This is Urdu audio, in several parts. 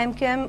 MQM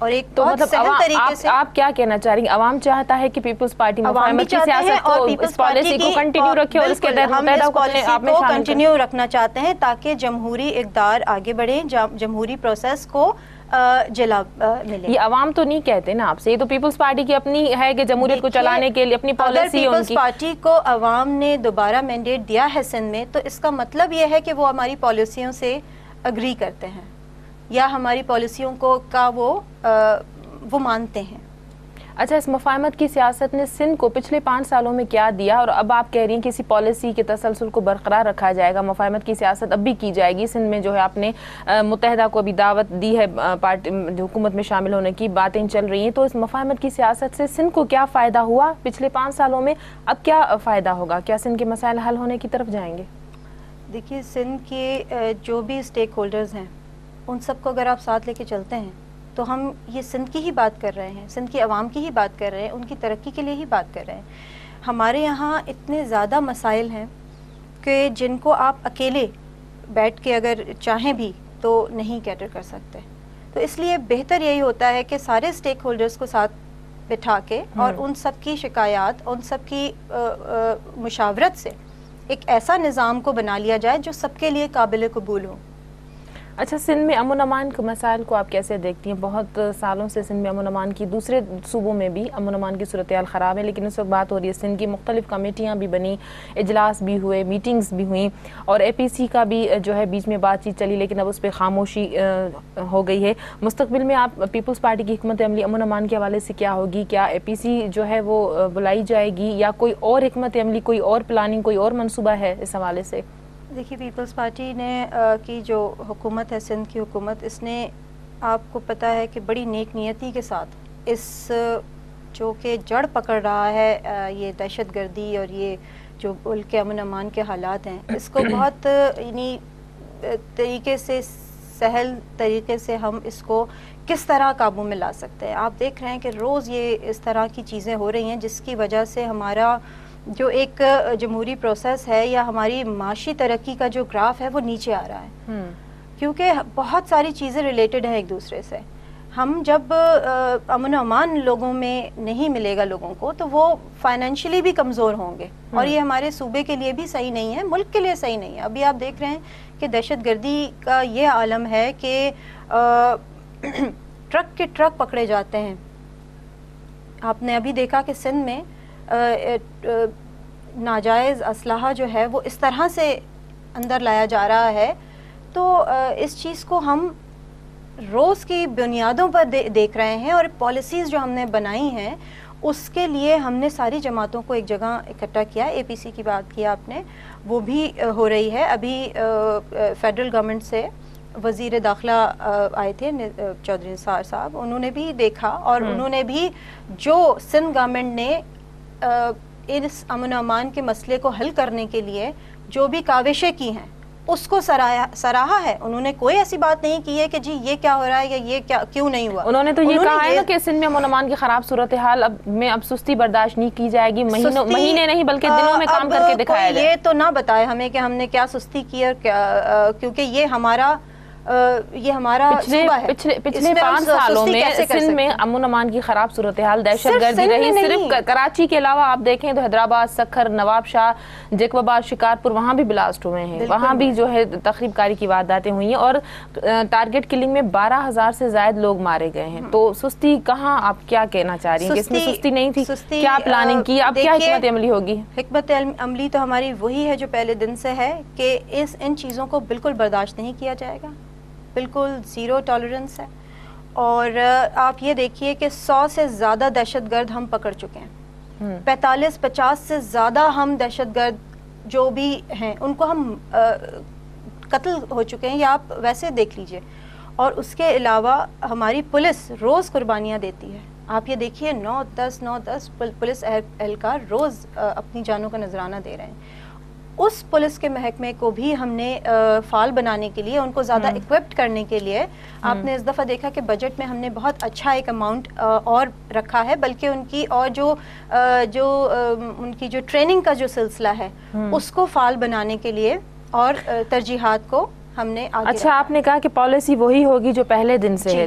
اور ایک بہت سہل طریقے سے. آپ کیا کہنا چاہ رہی ہیں؟ عوام چاہتا ہے کہ پیپلز پارٹی مفاہمت کی سیاست کو، اس پالیسی کو کنٹینیو رکھے اور اس کے تحت متحدہ حکومت نے آپ میں شامل کنٹینیو رکھنا چاہتے ہیں تاکہ جمہوری اقدار آگے بڑھے، جمہوری پروسیس کو جلا ملے. یہ عوام تو نہیں کہتے نا آپ سے، یہ تو پیپلز پارٹی کی اپنی ہے کہ جمہوریت کو چلانے کے لیے اپنی پالیسی. اگر پیپلز پارٹی کو عوام نے دوبارہ مینڈیٹ دیا ہے سندھ میں، تو اس کا مطلب یہ ہے کہ وہ ہماری پالیسیوں سے اگری کرتے ہیں یا ہماری پالیسیوں کو کا وہ مانتے ہیں. اچھا، اس مفاہمت کی سیاست نے سندھ کو پچھلے 5 سالوں میں کیا دیا، اور اب آپ کہہ رہی ہیں کہ اسی پالیسی کے تسلسل کو برقرار رکھا جائے گا، مفاہمت کی سیاست اب بھی کی جائے گی سندھ میں؟ جو ہے آپ نے متحدہ کو ابھی دعوت دی ہے پارٹی حکومت میں شامل ہونے کی، باتیں چل رہی ہیں، تو اس مفاہمت کی سیاست سے سندھ کو کیا فائدہ ہوا پچھلے 5 سالوں میں؟ اب کیا فائدہ ہوگا؟ کیا سندھ کے مسائل حل ہونے کی طرف جائیں گے؟ دیکھیے، سندھ کے جو بھی اسٹیک ہولڈرز ہیں ان سب کو اگر آپ ساتھ لے کے چلتے ہیں تو ہم یہ سندھ کی ہی بات کر رہے ہیں، سندھ کی عوام کی ہی بات کر رہے ہیں، ان کی ترقی کے لیے ہی بات کر رہے ہیں. ہمارے یہاں اتنے زیادہ مسائل ہیں کہ جن کو آپ اکیلے بیٹھ کے اگر چاہیں بھی تو نہیں کیٹر کر سکتے. تو اس لیے بہتر یہی ہوتا ہے کہ سارے اسٹیک ہولڈرز کو ساتھ بٹھا کے اور ان سب کی شکایات، ان سب کی مشاورت سے ایک ایسا نظام کو بنا لیا جائے جو سب کے لیے قابل قبول ہو. اچھا، سندھ میں امن امان کے مسائل کو آپ کیسے دیکھتی ہیں؟ بہت سالوں سے سندھ میں امن امان کی، دوسرے صوبوں میں بھی امن امان کی صورتحال خراب ہے، لیکن اس وقت بات ہو رہی ہے سندھ کی مختلف کمیٹیاں بھی بنی، اجلاس بھی ہوئے، میٹنگز بھی ہوئیں، اور اے پی سی کا بھی جو ہے بیچ میں بات چیت چلی، لیکن اب اس پہ خاموشی ہو گئی ہے. مستقبل میں آپ پیپلز پارٹی کی حکمت عملی امن امان کے حوالے سے کیا ہوگی؟ کیا اے پی سی جو ہے وہ بلائی جائے گی یا کوئی اور حکمت عملی، کوئی اور پلاننگ، کوئی اور منصوبہ ہے اس حوالے سے؟ دیکھیے، پیپلز پارٹی نے کی جو حکومت ہے سندھ کی حکومت، اس نے آپ کو پتہ ہے کہ بڑی نیک نیتی کے ساتھ اس جو کہ جڑ پکڑ رہا ہے یہ دہشت گردی اور یہ جو ملک کے امن امان کے حالات ہیں، اس کو بہت یعنی طریقے سے، سہل طریقے سے ہم اس کو کس طرح قابو میں لا سکتے ہیں. آپ دیکھ رہے ہیں کہ روز یہ اس طرح کی چیزیں ہو رہی ہیں جس کی وجہ سے ہمارا جو ایک جمہوری پروسیس ہے یا ہماری معاشی ترقی کا جو گراف ہے وہ نیچے آ رہا ہے، کیونکہ بہت ساری چیزیں ریلیٹڈ ہیں ایک دوسرے سے. ہم جب امن و امان لوگوں میں نہیں ملے گا لوگوں کو تو وہ فائنینشلی بھی کمزور ہوں گے، اور یہ ہمارے صوبے کے لیے بھی صحیح نہیں ہے، ملک کے لیے صحیح نہیں ہے. ابھی آپ دیکھ رہے ہیں کہ دہشت گردی کا یہ عالم ہے کہ ٹرک کے ٹرک پکڑے جاتے ہیں. آپ نے ابھی دیکھا کہ سندھ میں ناجائز اسلحہ جو ہے وہ اس طرح سے اندر لایا جا رہا ہے. تو اس چیز کو ہم روز کی بنیادوں پر دیکھ رہے ہیں، اور پالیسیز جو ہم نے بنائی ہیں اس کے لیے ہم نے ساری جماعتوں کو ایک جگہ اکٹھا کیا. اے پی سی کی بات کی آپ نے، وہ بھی ہو رہی ہے. ابھی فیڈرل گورنمنٹ سے وزیر داخلہ آئے تھے چودھری نثار صاحب، انہوں نے بھی دیکھا اور انہوں نے بھی جو سندھ گورنمنٹ نے اس امن و امان کے مسئلے کو حل کرنے کے لیے جو بھی کاوشیں کی ہیں اس کو سراہا ہے. انہوں نے کوئی ایسی بات نہیں کی ہے کہ جی یہ کیا ہو رہا ہے یا یہ کیا کیوں نہیں ہوا. انہوں نے تو یہ کہا ہے نا کہ سندھ میں امن و امان کی خراب صورتحال اب سستی برداشت نہیں کی جائے گی، مہینے نہیں بلکہ دنوں میں کام کر کے دکھایا جائے. یہ تو نہ بتائے ہمیں کہ ہم نے کیا سستی کی، اور کیونکہ یہ ہمارا پچھلے 5 سالوں میں سندھ میں امن امان کی خراب صورتحال دہشت گردی رہی. صرف کراچی کے علاوہ آپ دیکھیں تو حیدرآباد، سکھر، نواب شاہ، جیکب آباد، شکارپور، وہاں بھی بلاسٹ ہوئے ہیں، وہاں بھی جو ہے تخریب کاری کی وارداتیں ہوئی ہیں، اور ٹارگٹ کلنگ میں 12,000 سے زائد لوگ مارے گئے ہیں. تو سستی کہاں؟ آپ کیا کہنا چاہ رہی ہیں کہ اس میں سستی نہیں تھی؟ کیا پلاننگ کی؟ اب کیا حکمت عملی ہوگی؟ حکمت عملی تو ہماری وہی ہے جو پہلے دن سے ہے کہ ان چیزوں کو بالکل برداشت نہیں کیا جائے گا، بالکل زیرو ٹالرنس ہے. اور آپ یہ دیکھیے کہ 100 سے زیادہ دہشت گرد ہم پکڑ چکے ہیں، 45-50 سے زیادہ ہم دہشت گرد جو بھی ہیں ان کو ہم قتل ہو چکے ہیں، یا آپ ویسے دیکھ لیجئے. اور اس کے علاوہ ہماری پولیس روز قربانیاں دیتی ہے. آپ یہ دیکھیے 9-10 پولیس اہلکار روز اپنی جانوں کا نذرانہ دے رہے ہیں. اس پولیس کے محکمے کو بھی ہم نے فعال بنانے کے لیے، ان کو زیادہ اکوپڈ کرنے کے لیے، آپ نے اس دفعہ دیکھا کہ بجٹ میں ہم نے بہت اچھا ایک اماؤنٹ اور رکھا ہے، بلکہ ان کی اور جو ان کی جو ٹریننگ کا جو سلسلہ ہے اس کو فعال بنانے کے لیے اور ترجیحات کو ہم نے آگے. اچھا، آپ نے کہا کہ پالیسی وہی ہوگی جو پہلے دن سے ہے.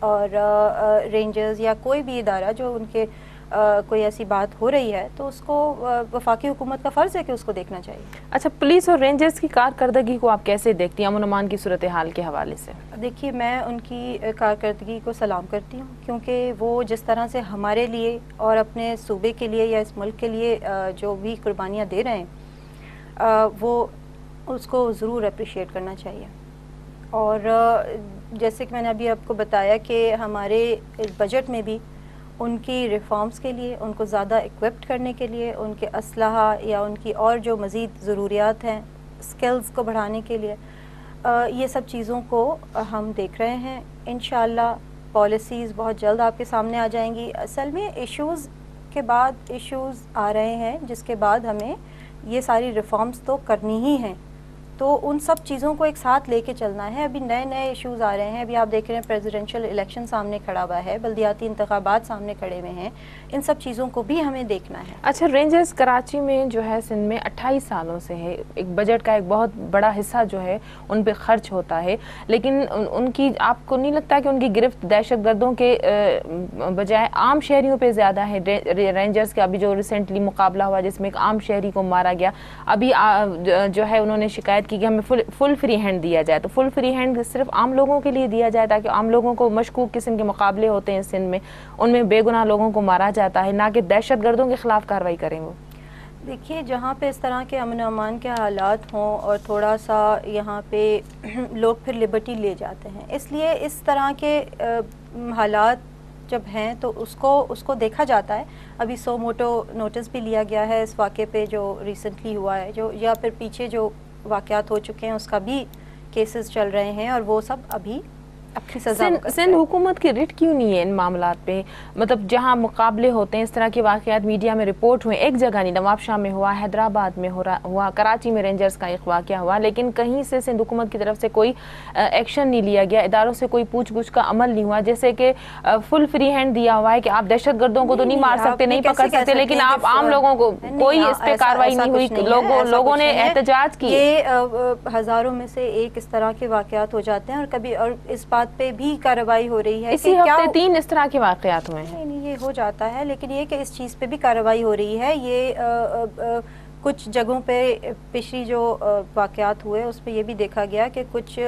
اور رینجرز یا کوئی بھی ادارہ جو ان کے کوئی ایسی بات ہو رہی ہے تو اس کو وفاقی حکومت کا فرض ہے کہ اس کو دیکھنا چاہیے۔ اچھا، پولیس اور رینجرز کی کارکردگی کو آپ کیسے دیکھتی ہیں امن و امان کی صورتحال کے حوالے سے؟ دیکھیے، میں ان کی کارکردگی کو سلام کرتی ہوں، کیونکہ وہ جس طرح سے ہمارے لیے اور اپنے صوبے کے لیے یا اس ملک کے لیے جو بھی قربانیاں دے رہے ہیں وہ اس کو ضرور اپریشیٹ کرنا چاہیے۔ اور جیسے کہ میں نے ابھی آپ کو بتایا کہ ہمارے بجٹ میں بھی ان کی ریفارمز کے لیے، ان کو زیادہ ایکوپڈ کرنے کے لیے، ان کے اسلحہ یا ان کی اور جو مزید ضروریات ہیں سکلز کو بڑھانے کے لیے، یہ سب چیزوں کو ہم دیکھ رہے ہیں۔ انشاءاللہ پالیسیز بہت جلد آپ کے سامنے آ جائیں گی۔ اصل میں ایشوز کے بعد ایشوز آ رہے ہیں، جس کے بعد ہمیں یہ ساری ریفارمز تو کرنی ہی ہیں، تو ان سب چیزوں کو ایک ساتھ لے کے چلنا ہے۔ ابھی نئے نئے ایشوز آ رہے ہیں، ابھی آپ دیکھ رہے ہیں پریزیڈنشل الیکشن سامنے کھڑا ہوا ہے، بلدیاتی انتخابات سامنے کھڑے ہوئے ہیں، ان سب چیزوں کو بھی ہمیں دیکھنا ہے۔ اچھا، رینجرز کراچی میں جو ہے سندھ میں 28 سالوں سے ہے، ایک بجٹ کا ایک بہت بڑا حصہ جو ہے ان پہ خرچ ہوتا ہے، لیکن ان کی آپ کو نہیں لگتا کہ ان کی گرفت دہشت گردوں کے بجائے عام شہریوں پہ زیادہ ہے؟ رینجرز کا ابھی جو ریسنٹلی مقابلہ ہوا جس میں ایک عام شہری کو مارا گیا، ابھی جو ہے انہوں نے شکایت کی کہ ہمیں فل فری ہینڈ دیا جائے، تو فل فری ہینڈ صرف عام لوگوں کے لیے دیا جائے تاکہ عام لوگوں کو مشکوک قسم کے مقابلے ہوتے ہیں سندھ میں، ان میں بے گناہ لوگوں کو مارا جاتا ہے، نہ کہ دہشت گردوں کے خلاف کارروائی کریں وہ؟ دیکھیے، جہاں پہ اس طرح کے امن و امان کے حالات ہوں اور تھوڑا سا یہاں پہ لوگ پھر لبرٹی لے جاتے ہیں، اس لیے اس طرح کے حالات جب ہیں تو اس کو دیکھا جاتا ہے۔ ابھی سو موٹو نوٹس بھی لیا گیا ہے اس واقعے پہ جو ریسنٹلی ہوا ہے، جو یا پھر پیچھے جو واقعات ہو چکے ہیں اس کا بھی کیسز چل رہے ہیں، اور وہ سب ابھی اپنی سزا سندھ حکومت کی رٹ کیوں نہیں ہے ان معاملات پہ؟ مطلب جہاں مقابلے ہوتے ہیں اس طرح کے واقعات میڈیا میں رپورٹ ہوئے، ایک جگہ نہیں، نواب شاہ میں ہوا، حیدرآباد میں ہوا، کراچی میں رینجرز کا ایک واقعہ ہوا، لیکن کہیں سے سندھ حکومت کی طرف سے کوئی ایکشن نہیں لیا گیا، اداروں سے کوئی پوچھ گچھ کا عمل نہیں ہوا، جیسے کہ فل فری ہینڈ دیا ہوا ہے کہ آپ دہشت گردوں کو تو نہیں مار سکتے، نہیں پکڑ سکتے، لیکن آپ عام لوگوں کو کوئی اس پہ کارروائی نہیں ہوئی، لوگوں نے احتجاج کی۔ یہ ہزاروں میں سے ایک اس طرح کے واقعات ہو جاتے ہیں، اور کبھی اور اس بات پہ بھی کارروائی ہو رہی ہے۔ اسی ہفتے 3 اس طرح کے واقعات ہوئے ہیں۔ نہیں، یہ ہو جاتا ہے، لیکن یہ کہ اس چیز پہ بھی کارروائی ہو رہی ہے۔ یہ کچھ جگہوں پہ پچھلی جو واقعات ہوئے اس پہ یہ بھی دیکھا گیا کہ کچھ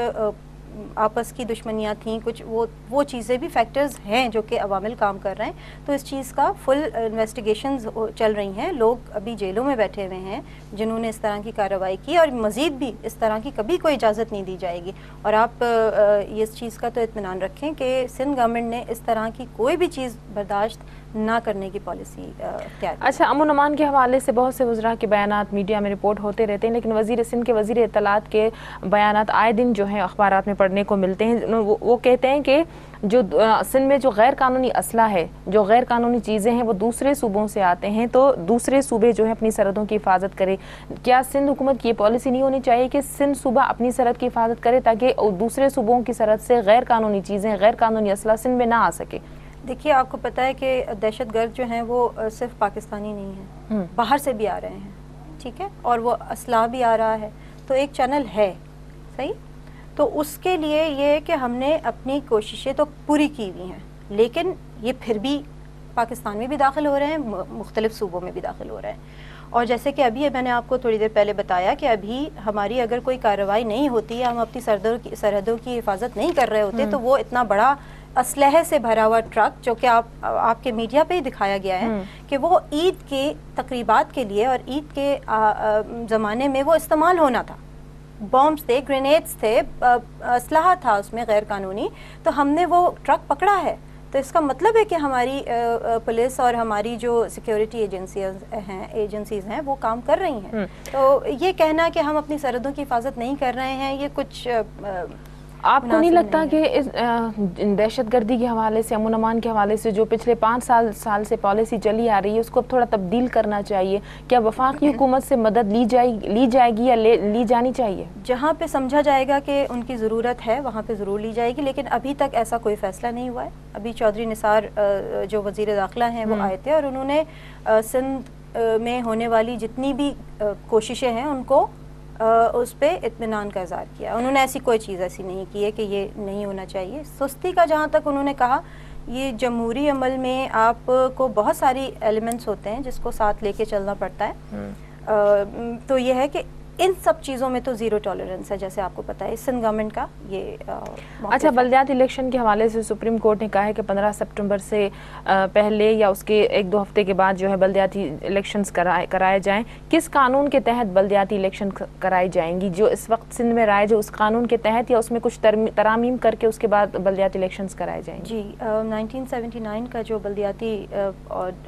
آپس کی دشمنیاں تھیں، کچھ وہ چیزیں بھی فیکٹرز ہیں جو کہ عوامل کام کر رہے ہیں، تو اس چیز کا فل انویسٹیگیشنز چل رہی ہیں۔ لوگ ابھی جیلوں میں بیٹھے ہوئے ہیں جنہوں نے اس طرح کی کارروائی کی، اور مزید بھی اس طرح کی کبھی کوئی اجازت نہیں دی جائے گی۔ اور آپ اس چیز کا تو اطمینان رکھیں کہ سندھ گورنمنٹ نے اس طرح کی کوئی بھی چیز برداشت نہ کرنے کی پالیسی اختیار کی۔ اچھا، امن و امان کے حوالے سے بہت سے وزراء کے بیانات میڈیا میں رپورٹ ہوتے رہتے ہیں، لیکن وزیر سندھ کے وزیر اطلاعات کے بیانات آئے دن جو ہیں اخبارات میں پڑھنے کو ملتے ہیں۔ وہ کہتے ہیں کہ جو سندھ میں جو غیر قانونی اسلحہ ہے، جو غیر قانونی چیزیں ہیں، وہ دوسرے صوبوں سے آتے ہیں، تو دوسرے صوبے جو ہیں اپنی سرحدوں کی حفاظت کرے۔ کیا سندھ حکومت کی یہ پالیسی نہیں ہونی چاہیے کہ سندھ صوبہ اپنی سرحد کی حفاظت کرے تاکہ دوسرے صوبوں کی سرحد سے غیر قانونی چیزیں، غیر قانونی اسلحہ سندھ میں نہ آ سکے؟ دیکھیے، آپ کو پتہ ہے کہ دہشت گرد جو ہیں وہ صرف پاکستانی نہیں ہیں، باہر سے بھی آ رہے ہیں، ٹھیک ہے، اور وہ اسلحہ بھی آ رہا ہے، تو ایک چینل ہے، صحیح؟ تو اس کے لیے یہ کہ ہم نے اپنی کوششیں تو پوری کی ہوئی ہیں، لیکن یہ پھر بھی پاکستان میں بھی داخل ہو رہے ہیں، مختلف صوبوں میں بھی داخل ہو رہے ہیں۔ اور جیسے کہ ابھی میں نے آپ کو تھوڑی دیر پہلے بتایا کہ ابھی ہماری اگر کوئی کارروائی نہیں ہوتی، ہم اپنی سرحدوں کی حفاظت نہیں کر رہے ہوتے، تو وہ اتنا بڑا اسلحے سے بھرا ہوا ٹرک جو کہ آپ کے میڈیا پہ ہی دکھایا گیا ہے کہ وہ عید کی تقریبات کے لیے اور عید کے زمانے میں وہ استعمال ہونا تھا، بامبس تھے، گرینیڈز تھے، اسلحہ تھا اس میں غیر قانونی، تو ہم نے وہ ٹرک پکڑا ہے۔ تو اس کا مطلب ہے کہ ہماری پولیس اور ہماری جو سیکیورٹی ایجنسیز ہیں وہ کام کر رہی ہیں۔ تو یہ کہنا کہ ہم اپنی سرحدوں کی حفاظت نہیں کر رہے ہیں، یہ کچھ آپ کو نہیں لگتا کہ اس دہشت گردی کے حوالے سے، امن امان کے حوالے سے جو پچھلے 5 سال سے پالیسی چلی آ رہی ہے اس کو اب تھوڑا تبدیل کرنا چاہیے؟ کیا وفاقی حکومت سے مدد لی جائے گی یا لی جانی چاہیے؟ جہاں پہ سمجھا جائے گا کہ ان کی ضرورت ہے وہاں پہ ضرور لی جائے گی، لیکن ابھی تک ایسا کوئی فیصلہ نہیں ہوا ہے۔ ابھی چودھری نثار جو وزیر داخلہ ہیں وہ آئے تھے اور انہوں نے سندھ میں ہونے والی جتنی بھی کوششیں ہیں ان کو اس پہ اطمینان کا اظہار کیا. انہوں نے ایسی کوئی چیز ایسی نہیں کی ہے کہ یہ نہیں ہونا چاہیے. سستی کا جہاں تک انہوں نے کہا, یہ جمہوری عمل میں آپ کو بہت ساری ایلیمنٹس ہوتے ہیں جس کو ساتھ لے کے چلنا پڑتا ہے. تو یہ ہے کہ ان سب چیزوں میں تو زیرو ٹالرنس ہے, جیسے آپ کو پتہ ہے سندھ گورنمنٹ کا یہ. اچھا, بلدیاتی الیکشن کے حوالے سے سپریم کورٹ نے کہا ہے کہ 15 سپٹمبر سے پہلے یا اس کے 1-2 ہفتے کے بعد جو ہے بلدیاتی الیکشنز کرائے جائیں. کس قانون کے تحت بلدیاتی الیکشن کرائی جائیں گی؟ جو اس وقت سندھ میں رائج ہے اس قانون کے تحت, یا اس میں کچھ ترامیم کر کے اس کے بعد بلدیاتی الیکشنز کرائے جائیں گے؟ جی, 1979 کا جو بلدیاتی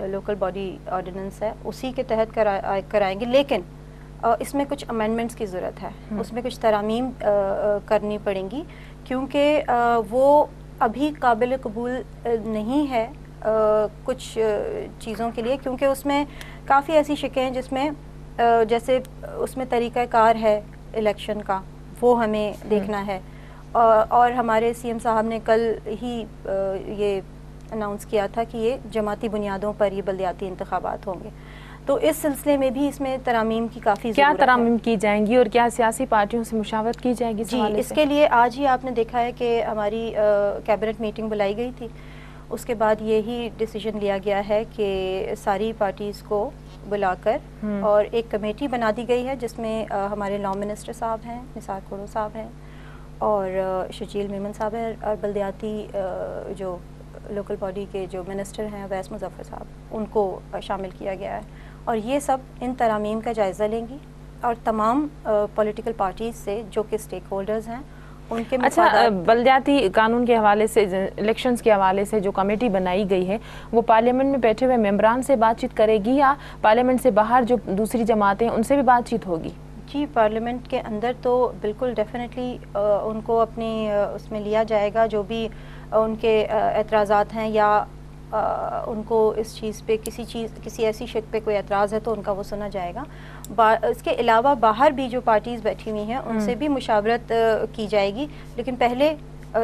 لوکل باڈی آرڈیننس ہے اسی کے تحت کرائیں گے, لیکن اس میں کچھ امینڈمنٹس کی ضرورت ہے, اس میں کچھ ترامیم کرنی پڑیں گی, کیونکہ وہ ابھی قابل قبول نہیں ہے کچھ چیزوں کے لیے, کیونکہ اس میں کافی ایسی شکیں ہیں جس میں جیسے اس میں طریقہ کار ہے الیکشن کا, وہ ہمیں دیکھنا ہے. اور ہمارے سی ایم صاحب نے کل ہی یہ اناؤنس کیا تھا کہ یہ جماعتی بنیادوں پر یہ بلدیاتی انتخابات ہوں گے, تو اس سلسلے میں بھی اس میں ترامیم کی کافی ضرورت ہے. کیا ترامیم کی جائیں گی اور کیا سیاسی پارٹیوں سے مشاورت کی جائے گی؟ جی, اس کے لیے آج ہی آپ نے دیکھا ہے کہ ہماری کیبنٹ میٹنگ بلائی گئی تھی. اس کے بعد یہی ڈیسیجن لیا گیا ہے کہ ساری پارٹیز کو بلا کر اور ایک کمیٹی بنا دی گئی ہے جس میں ہمارے لا منسٹر صاحب ہیں, نثار کھوڑو صاحب ہیں, اور شجیل میمن صاحب ہیں, اور بلدیاتی جو لوکل باڈی کے جو منسٹر ہیں اویس مظفر صاحب, ان کو شامل کیا گیا ہے. اور یہ سب ان ترامیم کا جائزہ لیں گی اور تمام پولیٹیکل پارٹیز سے جو کہ اسٹیک ہولڈرز ہیں ان کے مفادات. اچھا, بلدیاتی قانون کے حوالے سے, الیکشنز کے حوالے سے جو کمیٹی بنائی گئی ہے وہ پارلیمنٹ میں بیٹھے ہوئے ممبران سے بات چیت کرے گی, یا پارلیمنٹ سے باہر جو دوسری جماعتیں ہیں ان سے بھی بات چیت ہوگی؟ جی, پارلیمنٹ کے اندر تو بالکل ڈیفینیٹلی ان کو اپنی اس میں لیا جائے گا, جو بھی ان کے اعتراضات ہیں یا ان کو اس چیز پہ کسی ایسی شک پہ کوئی اعتراض ہے تو ان کا وہ سنا جائے گا. اس کے علاوہ باہر بھی جو پارٹیز بیٹھی ہوئی ہیں ان سے بھی مشاورت کی جائے گی, لیکن پہلے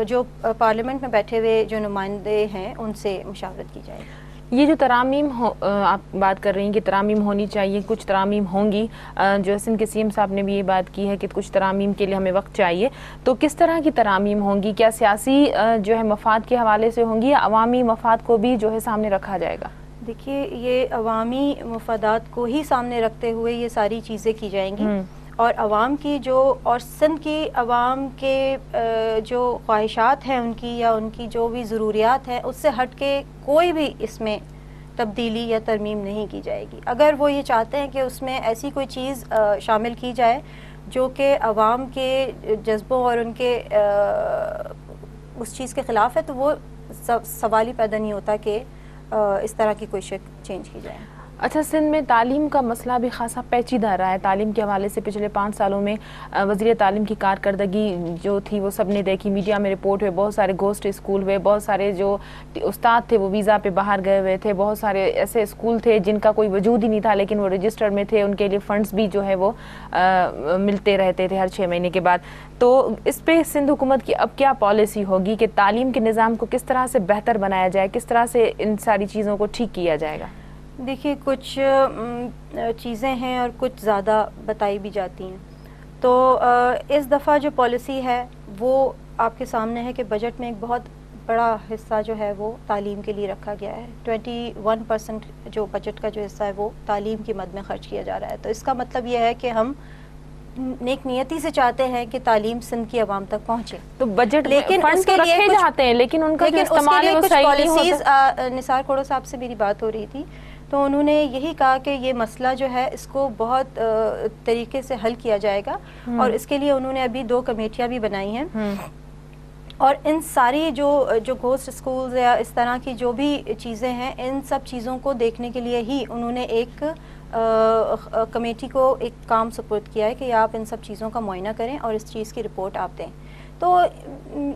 جو پارلیمنٹ میں بیٹھے ہوئے جو نمائندے ہیں ان سے مشاورت کی جائے گی. یہ جو ترامیم آپ بات کر رہی ہیں کہ ترامیم ہونی چاہیے, کچھ ترامیم ہوں گی, جو سندھ کے سی ایم صاحب نے بھی یہ بات کی ہے کہ کچھ ترامیم کے لیے ہمیں وقت چاہیے, تو کس طرح کی ترامیم ہوں گی؟ کیا سیاسی جو ہے مفاد کے حوالے سے ہوں گی, یا عوامی مفاد کو بھی جو ہے سامنے رکھا جائے گا؟ دیکھیے, یہ عوامی مفادات کو ہی سامنے رکھتے ہوئے یہ ساری چیزیں کی جائیں گی, اور عوام کی اور سندھ کی عوام کے جو خواہشات ہیں ان کی, یا ان کی جو بھی ضروریات ہیں, اس سے ہٹ کے کوئی بھی اس میں تبدیلی یا ترمیم نہیں کی جائے گی. اگر وہ یہ چاہتے ہیں کہ اس میں ایسی کوئی چیز شامل کی جائے جو کہ عوام کے جذبوں اور ان کے اس چیز کے خلاف ہے, تو وہ سوال ہی پیدا نہیں ہوتا کہ اس طرح کی کوئی شک چینج کی جائے. اچھا, سندھ میں تعلیم کا مسئلہ بھی خاصا پیچیدہ رہا ہے. تعلیم کے حوالے سے پچھلے 5 سالوں میں وزیر تعلیم کی کارکردگی جو تھی وہ سب نے دیکھی, میڈیا میں رپورٹ ہوئے, بہت سارے گھوسٹ اسکول ہوئے, بہت سارے جو استاد تھے وہ ویزا پہ باہر گئے ہوئے تھے, بہت سارے ایسے اسکول تھے جن کا کوئی وجود ہی نہیں تھا لیکن وہ رجسٹر میں تھے, ان کے لیے فنڈز بھی جو ہے وہ ملتے رہتے تھے ہر 6 مہینے کے بعد. تو اس پہ سندھ حکومت کی اب کیا پالیسی ہوگی کہ تعلیم کے نظام کو کس طرح سے بہتر بنایا جائے, کس طرح سے ان ساری چیزوں کو ٹھیک کیا جائے گا؟ دیکھیے, کچھ چیزیں ہیں اور کچھ زیادہ بتائی بھی جاتی ہیں. تو اس دفعہ جو پالیسی ہے وہ آپ کے سامنے ہے کہ بجٹ میں ایک بہت بڑا حصہ جو ہے وہ تعلیم کے لیے رکھا گیا ہے. 21% جو بجٹ کا جو حصہ ہے وہ تعلیم کی مد میں خرچ کیا جا رہا ہے. تو اس کا مطلب یہ ہے کہ ہم نیک نیتی سے چاہتے ہیں کہ تعلیم سندھ کی عوام تک پہنچے. تو بجٹ لیکن فنڈ تو رکھے جاتے ہیں, لیکن ان کا جو استعمال ہے وہ صحیح نہیں ہوتا. نثار کھوڑو صاحب سے میری بات ہو رہی تھی تو انہوں نے یہی کہا کہ یہ مسئلہ جو ہے اس کو بہت طریقے سے حل کیا جائے گا, اور اس کے لیے انہوں نے ابھی 2 کمیٹیاں بھی بنائی ہیں, اور ان ساری جو گھوسٹ اسکولز یا اس طرح کی جو بھی چیزیں ہیں ان سب چیزوں کو دیکھنے کے لیے ہی انہوں نے ایک کمیٹی کو ایک کام سپرد کیا ہے کہ آپ ان سب چیزوں کا معائنہ کریں اور اس چیز کی رپورٹ آپ دیں. تو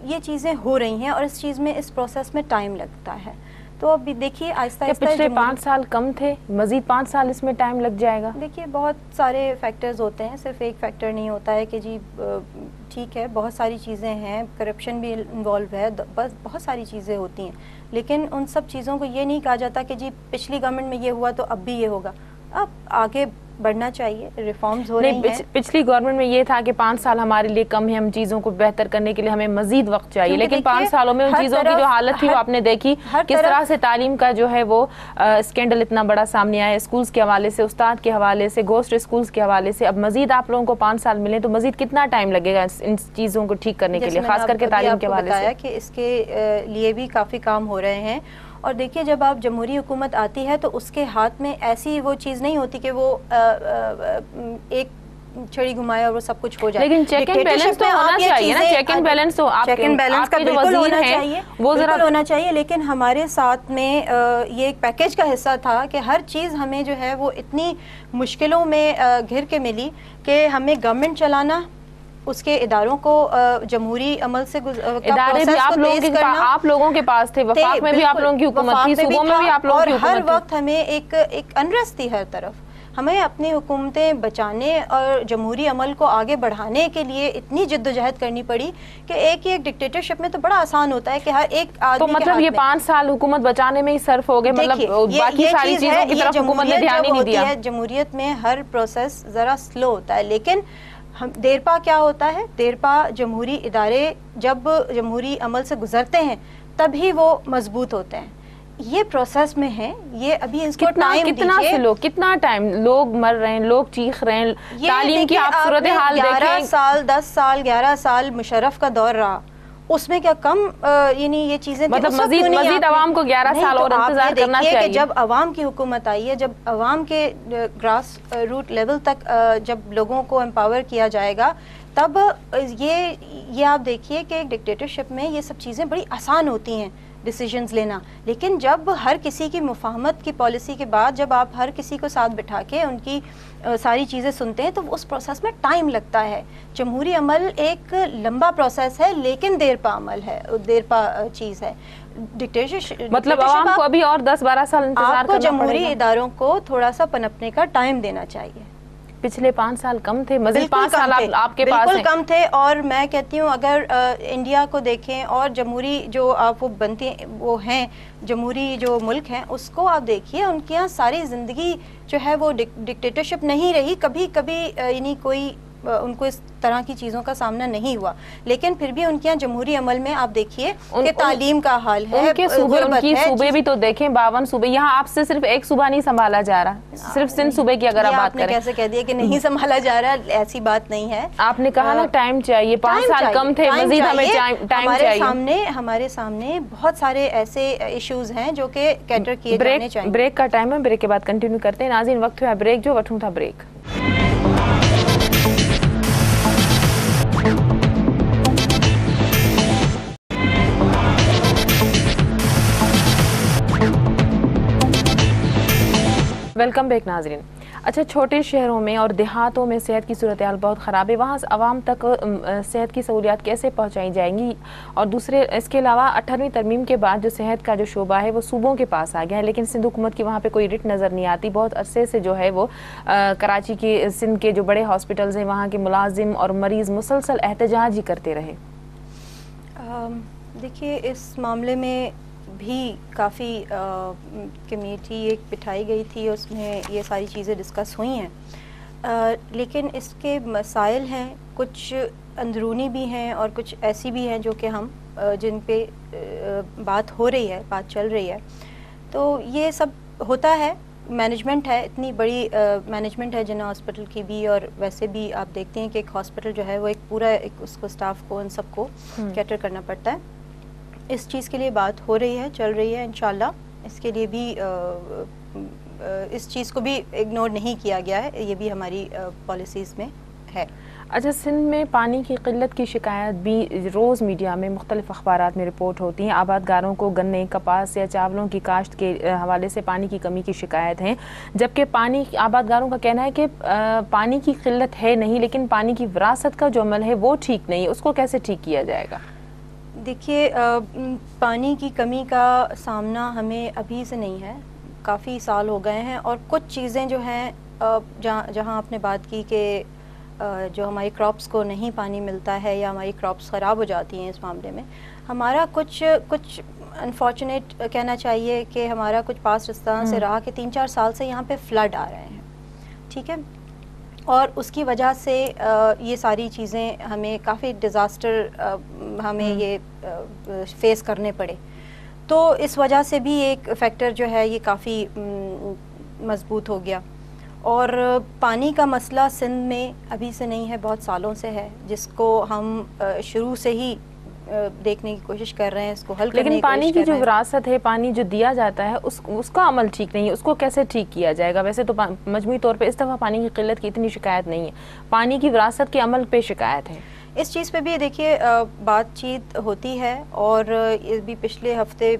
یہ چیزیں ہو رہی ہیں اور اس چیز میں اس پروسیس میں ٹائم لگتا ہے. تو اب دیکھیے آہستہ آہستہ پچھلے 5 سال کم تھے, مزید 5 سال اس میں ٹائم لگ جائے گا. دیکھیے, بہت سارے فیکٹرز ہوتے ہیں, صرف ایک فیکٹر نہیں ہوتا ہے کہ جی ٹھیک ہے بہت ساری چیزیں ہیں, کرپشن بھی انوالو ہے, بس بہت ساری چیزیں ہوتی ہیں, لیکن ان سب چیزوں کو یہ نہیں کہا جاتا کہ جی پچھلی گورنمنٹ میں یہ ہوا تو اب بھی یہ ہوگا. اب آگے بڑھنا چاہیے, ریفارمز ہو رہی ہیں. پچھلی گورنمنٹ میں یہ تھا کہ 5 سال ہمارے لیے کم ہے, ہم چیزوں کو بہتر کرنے کے لیے ہمیں مزید وقت چاہیے, لیکن 5 سالوں میں ان چیزوں کی جو حالت تھی وہ آپ نے دیکھی کس طرح سے تعلیم کا جو ہے وہ اسکینڈل اتنا بڑا سامنے آیا, اسکولز کے حوالے سے, استاد کے حوالے سے, گھوسٹ اسکولز کے حوالے سے. اب مزید آپ لوگوں کو 5 سال ملیں تو مزید کتنا ٹائم لگے گا ان چیزوں کو ٹھیک کرنے کے لیے, خاص کر کے تعلیم کے حوالے سے؟ کہ اس کے لیے بھی کافی کام ہو رہے ہیں. اور دیکھیے جب آپ جمہوری حکومت آتی ہے تو اس کے ہاتھ میں ایسی وہ چیز نہیں ہوتی کہ وہ ایک چھڑی گھمائے اور وہ سب کچھ ہو جائے. لیکن چیک اینڈ بیلنس تو ہونا چاہیے نا, چیک اینڈ بیلنس تو چیک اینڈ بیلنس کا بالکل ہونا چاہیے, وہ بالکل ہونا چاہیے. لیکن ہمارے ساتھ میں یہ ایک پیکیج کا حصہ تھا کہ ہر چیز ہمیں جو ہے وہ اتنی مشکلوں میں گھر کے ملی کہ ہمیں گورنمنٹ چلانا, اس کے اداروں کو جمہوری عمل سے ادارے بھی آپ لوگوں کے پاس تھے, وفاق میں بھی آپ لوگوں کی حکومت تھی, صوبوں میں بھی آپ لوگوں کی حکومت تھی, اور ہر وقت ہمیں ایک انرس تھی ہر طرف. ہمیں اپنی حکومتیں بچانے اور جمہوری عمل کو آگے بڑھانے کے لیے اتنی جدوجہد کرنی پڑی کہ ایک ڈکٹیٹرشپ میں تو بڑا آسان ہوتا ہے کہ ہر ایک آدمی تو مطلب یہ 5 سال حکومت بچانے میں ہی صرف ہو گئے, مطلب باقی ساری چیزوں کی طرف حکومت نے دھیان ہی نہیں دیا. جمہوریت میں ہر پروسیس ذرا سلو ہوتا ہے, لیکن دیرپا کیا ہوتا ہے, دیرپا جمہوری ادارے جب جمہوری عمل سے گزرتے ہیں تبھی وہ مضبوط ہوتے ہیں. یہ پروسیس میں ہے, یہ ابھی اس کو ٹائم دیجیے. کتنا ٹائم, لوگ مر رہے ہیں, لوگ چیخ رہے ہیں, تعلیم کی آپ صورتحال دیکھیں. 11 سال 10 سال 11 سال مشرف کا دور رہا, اس میں کیا کم یعنی یہ چیزیں مطلب مزید عوام کو 11 سال اور انتظار کرنا چاہیے. کہ جب عوام کی حکومت آئی ہے, جب عوام کے گراس روٹ لیول تک جب لوگوں کو امپاور کیا جائے گا, تب یہ آپ دیکھیے کہ ایک ڈکٹیٹرشپ میں یہ سب چیزیں بڑی آسان ہوتی ہیں ڈیسیجنز لینا. لیکن جب ہر کسی کی مفاہمت کی پالیسی کے بعد جب آپ ہر کسی کو ساتھ بٹھا کے ان کی ساری چیزیں سنتے ہیں تو اس پروسیس میں ٹائم لگتا ہے. جمہوری عمل ایک لمبا پروسیس ہے لیکن دیر پا عمل ہے, دیر پا چیز ہے. مطلب عوام کو ابھی اور 10-12 سال انتظار کرنا پڑے گا. آپ کو جمہوری اداروں کو تھوڑا سا پنپنے کا ٹائم دینا چاہیے. پچھلے 5 سال کم تھے, مزید 5 سال آپ کے پاس بالکل کم تھے. اور میں کہتی ہوں اگر انڈیا کو دیکھیں اور جمہوری جو آپ وہ بنتے وہ ہیں, جمہوری جو ملک ہیں اس کو آپ دیکھیے, ان کے یہاں ساری زندگی جو ہے وہ ڈکٹیٹرشپ نہیں رہی. کبھی یعنی کوئی ان کو اس طرح کی چیزوں کا سامنا نہیں ہوا, لیکن پھر بھی ان کے یہاں جمہوری عمل میں آپ دیکھیے کہ تعلیم کا حال ہے, ان کی صوبے بھی تو دیکھیں, 52 صوبے. یہاں آپ سے صرف ایک صوبہ نہیں سنبھالا جا رہا, صرف سندھ صوبے کی اگر آپ بات کریں. کیسے کہہ دیا کہ نہیں سنبھالا جا رہا, ایسی بات نہیں ہے. آپ نے کہا نا ٹائم چاہیے, 5 سال کم تھے, مزید ہمیں ٹائم چاہیے. ہمارے سامنے بہت سارے ایسے ایشوز ہیں جو کہ کیٹر کیے جانے چاہیے. بریک کا ٹائم ہے, بریک کے بعد کنٹینیو کرتے ہیں. ناظرین وقت ہوا بریک جو وٹھوں تھا بریک. ویلکم بیک ناظرین. اچھا, چھوٹے شہروں میں اور دیہاتوں میں صحت کی صورتحال بہت خراب ہے, وہاں عوام تک صحت کی سہولیات کیسے پہنچائی جائیں گی؟ اور دوسرے اس کے علاوہ 18ویں ترمیم کے بعد جو صحت کا جو شعبہ ہے وہ صوبوں کے پاس آ گیا ہے, لیکن سندھ حکومت کی وہاں پہ کوئی رٹ نظر نہیں آتی. بہت عرصے سے جو ہے وہ کراچی کے سندھ کے جو بڑے ہاسپٹلز ہیں وہاں کے ملازم اور مریض مسلسل احتجاج ہی کرتے رہے. دیکھیے اس معاملے میں بھی کافی کمیٹی ایک بٹھائی گئی تھی, اس میں یہ ساری چیزیں ڈسکس ہوئی ہیں, لیکن اس کے مسائل ہیں, کچھ اندرونی بھی ہیں اور کچھ ایسی بھی ہیں جو کہ ہم جن پہ بات ہو رہی ہے, بات چل رہی ہے. تو یہ سب ہوتا ہے, مینجمنٹ ہے, اتنی بڑی مینجمنٹ ہے جنرل ہاسپٹل کی بھی, اور ویسے بھی آپ دیکھتے ہیں کہ ایک ہاسپٹل جو ہے وہ ایک پورا اس کو اسٹاف کو ان سب کو کیٹر کرنا پڑتا ہے. اس چیز کے لیے بات ہو رہی ہے, چل رہی ہے. انشاءاللہ اس کے لیے بھی اس چیز کو بھی اگنور نہیں کیا گیا ہے, یہ بھی ہماری پالیسیز میں ہے. اچھا, سندھ میں پانی کی قلت کی شکایت بھی روز میڈیا میں مختلف اخبارات میں رپورٹ ہوتی ہیں. آبادگاروں کو گنے, کپاس یا چاولوں کی کاشت کے حوالے سے پانی کی کمی کی شکایت ہیں, جبکہ آبادگاروں کا کہنا ہے کہ پانی کی قلت ہے نہیں, لیکن پانی کی وراثت کا جو عمل ہے وہ ٹھیک نہیں ہے. اس کو کیسے ٹھیک کیا جائے گا؟ دیکھیے پانی کی کمی کا سامنا ہمیں ابھی سے نہیں ہے, کافی سال ہو گئے ہیں. اور کچھ چیزیں جو ہیں جہاں آپ نے بات کی کہ جو ہماری کراپس کو نہیں پانی ملتا ہے یا ہماری کراپس خراب ہو جاتی ہیں, اس معاملے میں ہمارا کچھ انفارچونیٹ کہنا چاہیے کہ ہمارا کچھ پاس رستان سے رہا کہ 3-4 سال سے یہاں پہ فلڈ آ رہے ہیں. ٹھیک ہے. اور اس کی وجہ سے یہ ساری چیزیں ہمیں کافی ڈیزاسٹر ہمیں یہ فیس کرنے پڑے. تو اس وجہ سے بھی ایک فیکٹر جو ہے یہ کافی مضبوط ہو گیا. اور پانی کا مسئلہ سندھ میں ابھی سے نہیں ہے، بہت سالوں سے ہے، جس کو ہم شروع سے ہی دیکھنے کی کوشش کر رہے ہیں، اس کو حل کرنے کی لیکن پانی کوشش کی کر جو رہے ہیں. وراثت ہے، پانی جو دیا جاتا ہے اس کا عمل ٹھیک نہیں ہے، اس کو کیسے ٹھیک کیا جائے گا؟ ویسے تو مجموعی طور پہ اس دفعہ پانی کی قلت کی اتنی شکایت نہیں ہے، پانی کی وراثت کے عمل پہ شکایت ہے. اس چیز پہ بھی دیکھیے بات چیت ہوتی ہے، اور بھی پچھلے ہفتے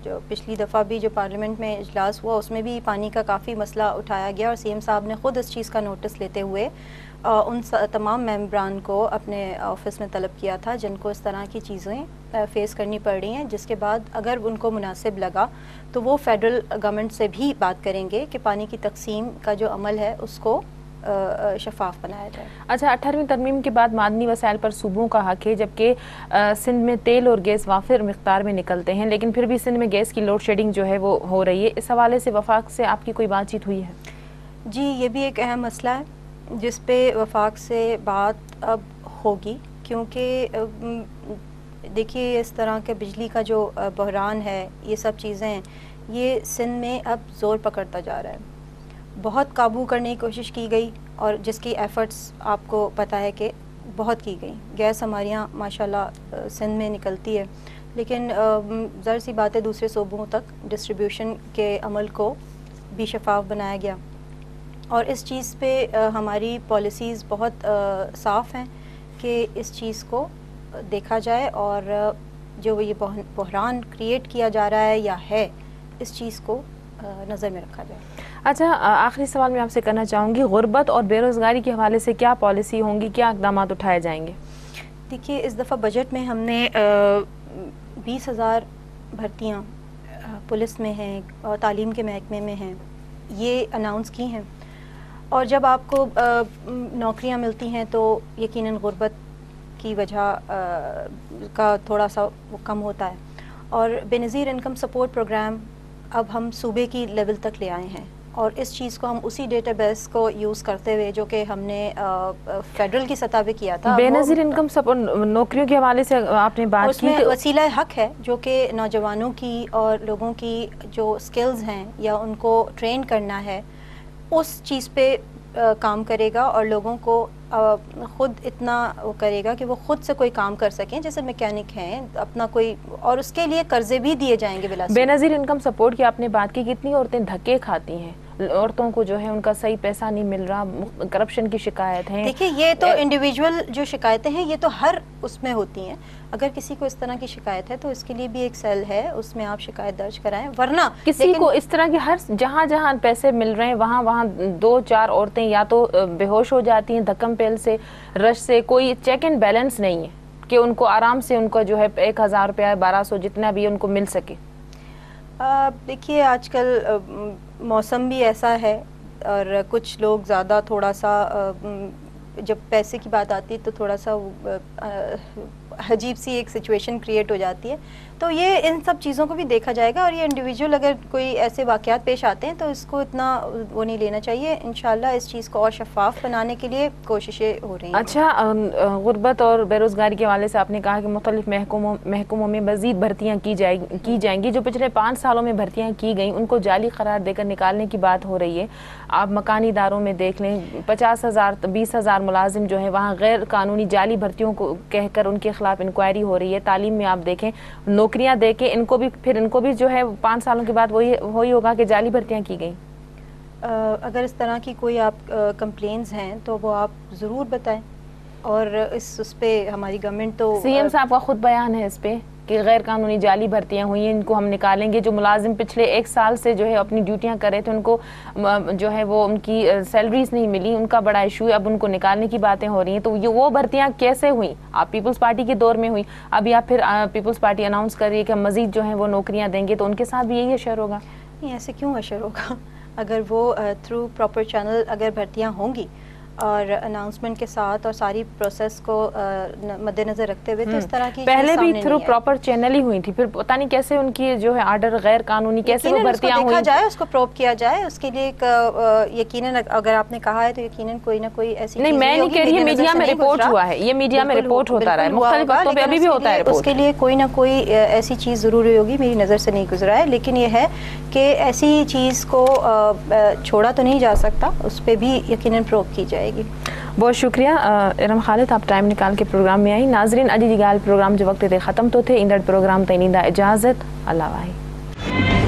جو پچھلی دفعہ بھی جو پارلیمنٹ میں اجلاس ہوا اس میں بھی پانی کا کافی مسئلہ اٹھایا گیا، اور سی ایم صاحب نے خود اس چیز کا نوٹس لیتے ہوئے ان تمام ممبران کو اپنے آفس میں طلب کیا تھا جن کو اس طرح کی چیزیں فیس کرنی پڑ رہی ہیں، جس کے بعد اگر ان کو مناسب لگا تو وہ فیڈرل گورنمنٹ سے بھی بات کریں گے کہ پانی کی تقسیم کا جو عمل ہے اس کو شفاف بنایا جائے. اچھا، 18ویں ترمیم کے بعد معدنی وسائل پر صوبوں کا حق ہے، جبکہ سندھ میں تیل اور گیس وافر مقدار میں نکلتے ہیں، لیکن پھر بھی سندھ میں گیس کی لوڈ شیڈنگ جو ہے وہ ہو رہی ہے. اس حوالے سے وفاق سے آپ کی کوئی بات چیت ہوئی ہے؟ جی، یہ بھی ایک اہم مسئلہ ہے جس پہ وفاق سے بات اب ہوگی، کیونکہ دیکھیے اس طرح کے بجلی کا جو بحران ہے، یہ سب چیزیں یہ سندھ میں اب زور پکڑتا جا رہا ہے. بہت قابو کرنے کی کوشش کی گئی، اور جس کی ایفرٹس آپ کو پتہ ہے کہ بہت کی گئی. گیس ہمارے یہاں ماشاءاللہ سندھ میں نکلتی ہے، لیکن ظاہر سی بات ہے دوسرے صوبوں تک ڈسٹریبیوشن کے عمل کو بھی شفاف بنایا گیا. اور اس چیز پہ ہماری پالیسیز بہت صاف ہیں کہ اس چیز کو دیکھا جائے، اور جو یہ بحران کریٹ کیا جا رہا ہے یا ہے، اس چیز کو نظر میں رکھا جائے. اچھا، آخری سوال میں آپ سے کرنا چاہوں گی، غربت اور بے روزگاری کے حوالے سے کیا پالیسی ہوں گی، کیا اقدامات اٹھائے جائیں گے؟ دیکھیے اس دفعہ بجٹ میں ہم نے 20,000 بھرتیاں پولیس میں ہیں اور تعلیم کے محکمے میں ہیں، یہ اناؤنس کی ہیں. اور جب آپ کو نوکریاں ملتی ہیں تو یقیناً غربت کی وجہ کا تھوڑا سا وہ کم ہوتا ہے. اور بے نظیر انکم سپورٹ پروگرام اب ہم صوبے کی لیول تک لے آئے ہیں، اور اس چیز کو ہم اسی ڈیٹا بیس کو یوز کرتے ہوئے جو کہ ہم نے فیڈرل کی سطح پہ کیا تھا. بے نظیر انکم سپورٹ نوکریوں کے حوالے سے آپ نے بات کی، اس میں وسیلہ حق ہے جو کہ نوجوانوں کی اور لوگوں کی جو سکلز ہیں یا ان کو ٹرین کرنا ہے، اس چیز پہ کام کرے گا، اور لوگوں کو خود اتنا وہ کرے گا کہ وہ خود سے کوئی کام کر سکیں، جیسے میکینک ہیں اپنا کوئی، اور اس کے لیے قرضے بھی دیے جائیں گے. بے نظیر انکم سپورٹ کی آپ نے بات کی، کتنی عورتیں دھکے کھاتی ہیں، عورتوں کو جو ہے ان کا صحیح پیسہ نہیں مل رہا، کرپشن کی شکایت ہے. دیکھیے یہ تو انڈیویجول جو شکایتیں ہیں یہ تو ہر اس میں ہوتی ہیں. اگر کسی کو اس طرح کی شکایت ہے تو اس کے لیے بھی ایک سیل ہے، اس میں آپ شکایت درج کرائیں. ورنہ کسی کو اس طرح کی جہاں جہاں پیسے مل رہے ہیں وہاں 2-4 عورتیں یا تو بے ہوش ہو جاتی ہیں دھکم پیل سے، رش سے. کوئی چیک اینڈ بیلنس نہیں ہے کہ ان کو آرام سے ان کو جو ہے 1,000 روپیہ 1,200 جتنا بھی ان کو مل سکے. دیکھیے آج کل موسم بھی ایسا ہے، اور کچھ لوگ زیادہ تھوڑا سا جب پیسے کی بات آتی ہے تو تھوڑا سا عجیب سی ایک سچویشن کریٹ ہو جاتی ہے. تو یہ ان سب چیزوں کو بھی دیکھا جائے گا، اور یہ انڈیویجول اگر کوئی ایسے واقعات پیش آتے ہیں تو اس کو اتنا وہ نہیں لینا چاہیے. انشاءاللہ اس چیز کو اور شفاف بنانے کے لیے کوششیں ہو رہی ہیں. اچھا، غربت اور بے روزگاری کے حوالے سے آپ نے کہا کہ مختلف محکموں میں مزید بھرتیاں کی جائیں گی. جو پچھلے 5 سالوں میں بھرتیاں کی گئیں ان کو جعلی قرار دے کر نکالنے کی بات ہو رہی ہے. آپ مکانی اداروں میں دیکھ لیں، 50,000 20,000 ملازم جو ہیں وہاں غیر قانونی جعلی بھرتیوں کو کہہ کر ان کے خلاف انکوائری ہو رہی ہے. تعلیم میں آپ دیکھیں، نوکریاں دے کے ان کو بھی جو ہے 5 سالوں کے بعد وہی ہوگا کہ جعلی بھرتیاں کی گئیں. اگر اس طرح کی کوئی آپ کمپلینز ہیں تو وہ آپ ضرور بتائیں، اور اس پہ ہماری گورنمنٹ تو سی ایم صاحب کا خود بیان ہے اس پہ کہ غیر قانونی جعلی بھرتیاں ہوئی ہیں، ان کو ہم نکالیں گے. جو ملازم پچھلے 1 سال سے جو ہے اپنی ڈیوٹیاں کر رہے تھے ان کو جو ہے وہ ان کی سیلریز نہیں ملی، ان کا بڑا ایشو ہے. اب ان کو نکالنے کی باتیں ہو رہی ہیں. تو یہ وہ بھرتیاں کیسے ہوئیں؟ آپ پیپلز پارٹی کے دور میں ہوئی، ابھی آپ پھر پیپلز پارٹی اناؤنس کر رہی ہے کہ ہم مزید جو ہے وہ نوکریاں دیں گے، تو ان کے ساتھ بھی یہی اشر ہوگا؟ نہیں، ایسے کیوں اشر ہوگا؟ اگر وہ تھرو پراپر چینل اگر بھرتیاں ہوں گی اور اناؤنسمنٹ کے ساتھ اور ساری پروسیس کو مد نظر رکھتے ہوئے تو اس طرح کی پہلے بھی تھرو پراپر چینل ہی ہوئی تھی، پھر پتہ نہیں کیسے ان کی جو ہے آرڈر غیر قانونی کیسے وہ بھرتیاں ہوئی، دیکھا جائے اس کو پروب کیا جائے، اس کے لیے ایک یقیناً اگر آپ نے کہا ہے تو یقیناً کوئی نہ کوئی ایسی نہیں، میں نہیں کہہ رہی، یہ میڈیا میں رپورٹ ہوا ہے، یہ میڈیا میں رپورٹ ہوتا رہا ہے مختلف وقتوں پہ، ابھی بھی ہوتا ہے رپورٹ، اس کے لیے کوئی نہ کوئی ایسی چیز ضرور ہوگی، میری نظر سے نہیں گزرا ہے، لیکن یہ ہے کہ ایسی چیز کو چھوڑا تو نہیں جا سکتا، اس پہ بھی یقیناً پروب کی جائے گی۔ بہت شکریہ ارم خالد، آپ ٹائم نکال کے پروگرام میں آئی۔ ناظرین، اجی جی گال پروگرام جو وقت تے ختم تو تھے، ایندڑ پروگرام تے ایندا اجازت، اللہ واہی۔